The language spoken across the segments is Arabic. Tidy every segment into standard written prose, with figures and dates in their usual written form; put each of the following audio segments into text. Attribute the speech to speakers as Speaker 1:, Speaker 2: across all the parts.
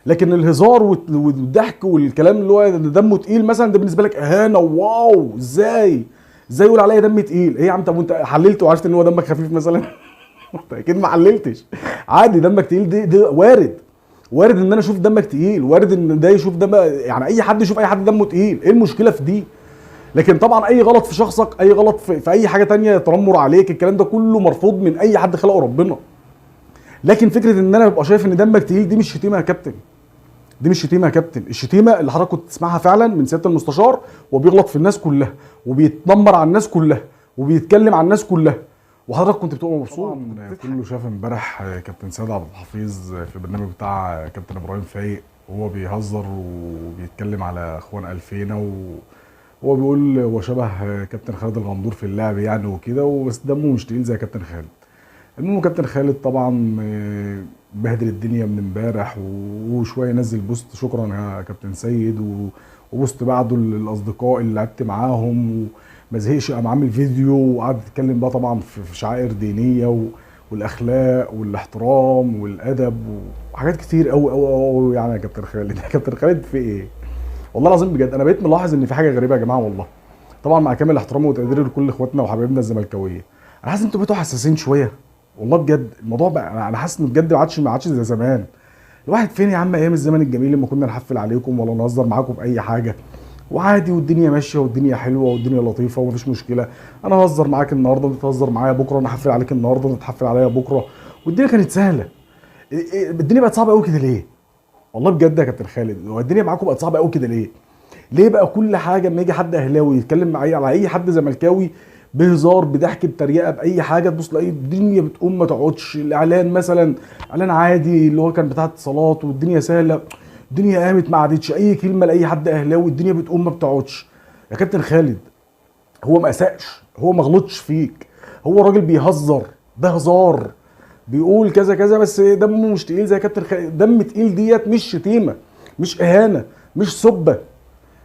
Speaker 1: لكن الهزار والضحك والكلام اللي هو دمه تقيل مثلا ده بالنسبه لك اهانه، واو ازاي يقول عليا دم تقيل؟ ايه يا عم؟ طب وانت حللت وعرفت ان هو دمك خفيف مثلا؟ انت اكيد ما حللتش. عادي دمك تقيل، دي وارد ان انا اشوف دمك تقيل، وارد ان ده يشوف دم، يعني اي حد يشوف اي حد دمه تقيل، ايه المشكله في دي؟ لكن طبعا اي غلط في شخصك، اي غلط في اي حاجه تانية، تنمر عليك، الكلام ده كله مرفوض من اي حد خلقه ربنا. لكن فكره ان انا ابقى شايف ان دمك تقيل، دي مش شتيمه يا كابتن، دي مش شتيمه يا كابتن. الشتيمه اللي حضرتك كنت تسمعها فعلا من سياده المستشار، وبيغلط في الناس كلها، وبيتنمر على الناس كلها، وبيتكلم عن الناس كلها، وحضرتك كنت بتبقى مبسوط. كله شاف امبارح كابتن سيد عبد الحفيظ في البرنامج بتاع كابتن ابراهيم فايق، وهو بيهزر وبيتكلم على اخوان الفينا، وهو بيقول هو شبه كابتن خالد الغندور في اللعب يعني وكده، بس دمه مش تقيل زي كابتن خالد. المهم كابتن خالد طبعا بهدل الدنيا من امبارح، وشويه نزل بوست شكرا يا كابتن سيد، وبوست بعده الاصدقاء اللي لعبت معاهم، وما زهقش قام عامل فيديو وقعد يتكلم بقى طبعا في شعائر دينيه والاخلاق والاحترام والادب وحاجات كتير قوي قوي قوي يعني يا كابتن خالد. يا كابتن خالد في ايه؟ والله العظيم بجد انا بقيت ملاحظ ان في حاجه غريبه يا جماعه والله. طبعا مع كامل احترامي وتقديري لكل اخواتنا وحبايبنا الزملكاويه، انا حاسس ان انتوا بقيتوا حساسين شويه والله بجد. الموضوع بقى انا حاسس انه بجد ما عادش زي زمان. الواحد فين يا عم ايام الزمن الجميل لما كنا نحفل عليكم ولا نهزر معاكم في اي حاجه وعادي، والدنيا ماشيه والدنيا حلوه والدنيا لطيفه ومفيش مشكله. انا هزر معاك النهارده وانت تهزر معايا بكره، انا احفل عليك النهارده وانت تحفل عليا بكره، والدنيا كانت سهله. الدنيا بقت صعبه قوي كده ليه؟ والله بجد يا كابتن خالد، هو الدنيا معاكم بقت صعبه قوي كده ليه؟ ليه بقى كل حاجه اما يجي حد اهلاوي يتكلم معايا على اي حد زملكاوي بهزار بضحك بتريقه باي حاجه، تبص تلاقي الدنيا بتقوم ما تقعدش. الاعلان مثلا اعلان عادي اللي هو كان بتاع اتصالات والدنيا سهله، الدنيا قامت ما عادتش. اي كلمه لاي حد اهلاوي الدنيا بتقوم ما بتقعدش. يا كابتن خالد هو ما اساءش، هو ما غلطش فيك، هو راجل بيهزر، ده هزار، بيقول كذا كذا، بس دمه مش تقيل زي كابتن خالد. دم تقيل ديت مش شتيمه، مش اهانه، مش سبه،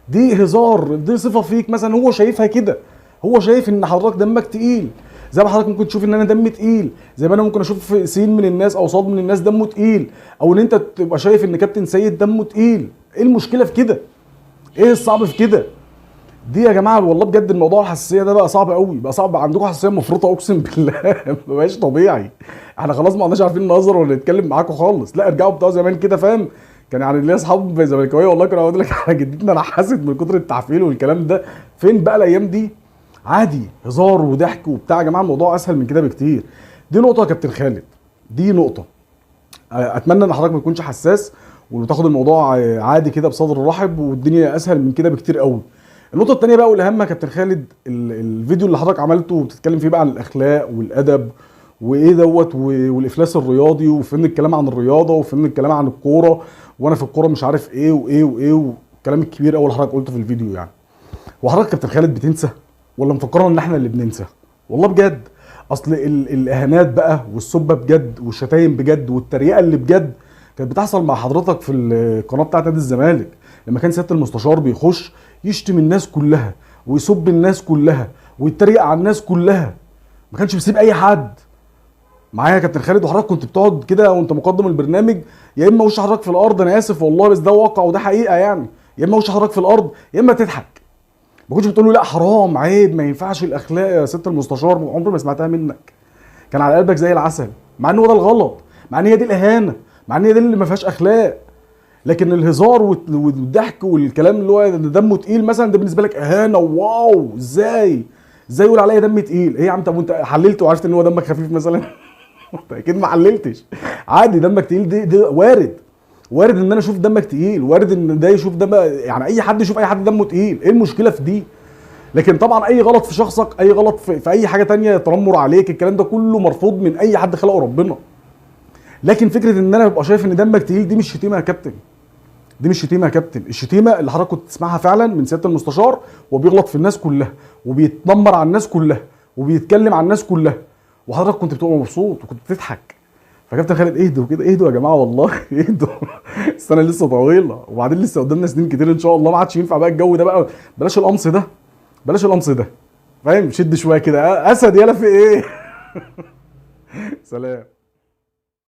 Speaker 1: دي هزار، دي صفه فيك مثلا هو شايفها كده. هو شايف ان حضرتك دمك تقيل زي ما حضرتك ممكن تشوف ان انا دمي تقيل، زي ما انا ممكن اشوف سين من الناس او صاد من الناس دمه تقيل، او ان انت تبقى شايف ان كابتن سيد دمه تقيل. ايه المشكله في كده؟ ايه الصعب في كده؟ دي يا جماعه والله بجد الموضوع الحساسيه ده بقى صعب قوي، بقى صعب. عندكم حساسيه مفرطه اقسم بالله. ما بقاش طبيعي. احنا خلاص ما عدناش عارفين نهزر ولا نتكلم معاكم خالص. لا ارجعوا بتوع زمان كده، فاهم؟ كان يعني ليا اصحاب زملكاويه والله كانوا يقول لك على جدتنا انا حاسد من كتر التحفيل والكلام ده. فين بقى الايام دي؟ عادي هزار وضحك وبتاع. يا جماعه الموضوع اسهل من كده بكتير. دي نقطه يا كابتن خالد، دي نقطه. اتمنى ان حضرتك ما تكونش حساس وتاخد الموضوع عادي كده بصدر رحب، والدنيا اسهل من كده بكتير قوي. النقطه الثانيه بقى والاهم يا كابتن خالد، الفيديو اللي حضرتك عملته وبتتكلم فيه بقى عن الاخلاق والادب وايه دوت والافلاس الرياضي، وفين الكلام عن الرياضه، وفين الكلام عن الكوره، وانا في الكوره مش عارف ايه وايه وايه، والكلام الكبير قوي اللي حضرتك قلته في الفيديو يعني. وحضرتك كابتن خالد بتنسى ولا مفكرنا ان احنا اللي بننسى؟ والله بجد اصل الاهانات بقى والسبه بجد والشتايم بجد والتريقه اللي بجد كانت بتحصل مع حضرتك في القناه بتاعت نادي الزمالك، لما كان سياده المستشار بيخش يشتم الناس كلها ويسب الناس كلها ويتريق على الناس كلها، ما كانش بيسيب اي حد. معايا يا كابتن خالد؟ وحضرتك كنت بتقعد كده وانت مقدم البرنامج، يا اما وش حضرتك في الارض، انا اسف والله بس ده واقع وده حقيقه يعني، يا اما وش حضرتك في الارض يا اما تضحك. ما كنتش بتقول له لا حرام عيب ما ينفعش الاخلاق يا ست المستشار، عمري ما سمعتها منك. كان على قلبك زي العسل، مع ان هو ده الغلط، مع ان هي دي الاهانه، مع ان هي دي اللي ما فيهاش اخلاق. لكن الهزار والضحك والكلام اللي هو دمه تقيل مثلا ده بالنسبه لك اهانه، واو ازاي يقول عليا دم تقيل؟ ايه يا عم؟ طب وانت حللت وعرفت ان هو دمك خفيف مثلا؟ انت اكيد ما حللتش. عادي دمك تقيل، دي وارد ان انا اشوف دمك تقيل، وارد ان ده يشوف دم، يعني اي حد يشوف اي حد دمه تقيل، ايه المشكله في دي؟ لكن طبعا اي غلط في شخصك، اي غلط في اي حاجه تانية، تنمر عليك، الكلام ده كله مرفوض من اي حد خلقه ربنا. لكن فكره ان انا ابقى شايف ان دمك تقيل، دي مش شتيمه يا كابتن، دي مش شتيمه يا كابتن. الشتيمه اللي حضرتك كنت تسمعها فعلا من سياده المستشار، وبيغلط في الناس كلها وبيتنمر على الناس كلها وبيتكلم عن الناس كلها، وحضرتك كنت بتبقى مبسوط وكنت بتضحك. فكابتن خالد اهدوا كده، اهدوا يا جماعه والله اهدوا. السنه لسه طويله وبعدين لسه قدامنا سنين كتير ان شاء الله، ما عادش ينفع بقى الجو ده بقى. بلاش القمص ده، بلاش القمص ده، فاهم؟ شد شويه كده اسد يالا في ايه. سلام.